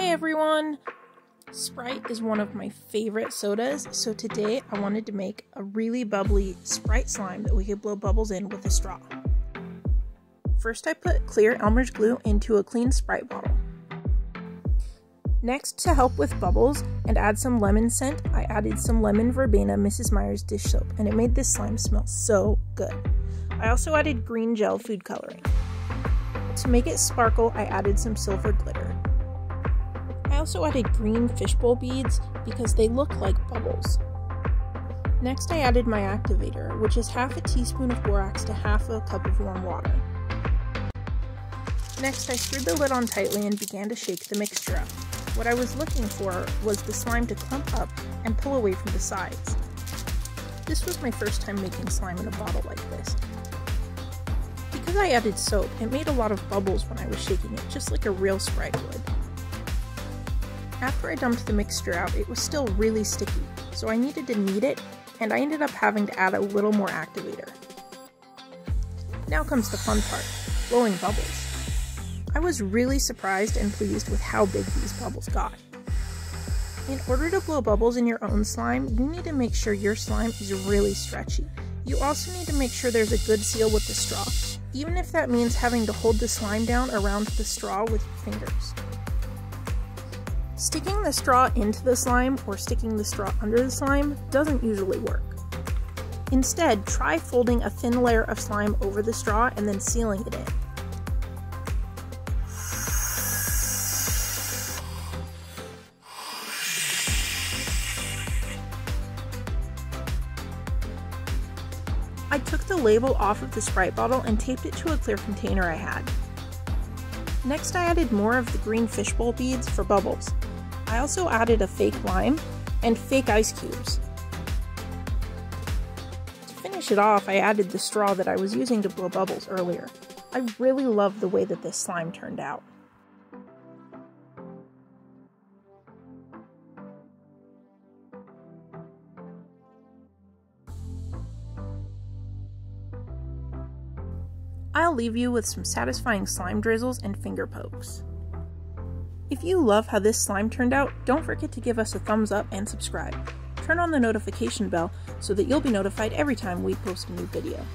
Hey everyone! Sprite is one of my favorite sodas, so today I wanted to make a really bubbly Sprite slime that we could blow bubbles in with a straw. First I put clear Elmer's glue into a clean Sprite bottle. Next, to help with bubbles and add some lemon scent, I added some lemon verbena Mrs. Meyer's dish soap, and it made this slime smell so good. I also added green gel food coloring. To make it sparkle, I added some silver glitter. I also added green fishbowl beads because they look like bubbles. Next I added my activator, which is half a teaspoon of borax to half a cup of warm water. Next I screwed the lid on tightly and began to shake the mixture up. What I was looking for was the slime to clump up and pull away from the sides. This was my first time making slime in a bottle like this. Because I added soap, it made a lot of bubbles when I was shaking it, just like a real Sprite would. After I dumped the mixture out, it was still really sticky, so I needed to knead it, and I ended up having to add a little more activator. Now comes the fun part, blowing bubbles. I was really surprised and pleased with how big these bubbles got. In order to blow bubbles in your own slime, you need to make sure your slime is really stretchy. You also need to make sure there's a good seal with the straw, even if that means having to hold the slime down around the straw with your fingers. Sticking the straw into the slime or sticking the straw under the slime doesn't usually work. Instead, try folding a thin layer of slime over the straw and then sealing it in. I took the label off of the Sprite bottle and taped it to a clear container I had. Next I added more of the green fishbowl beads for bubbles. I also added a fake lime and fake ice cubes. To finish it off, I added the straw that I was using to blow bubbles earlier. I really love the way that this slime turned out. I'll leave you with some satisfying slime drizzles and finger pokes. If you love how this slime turned out, don't forget to give us a thumbs up and subscribe. Turn on the notification bell so that you'll be notified every time we post a new video.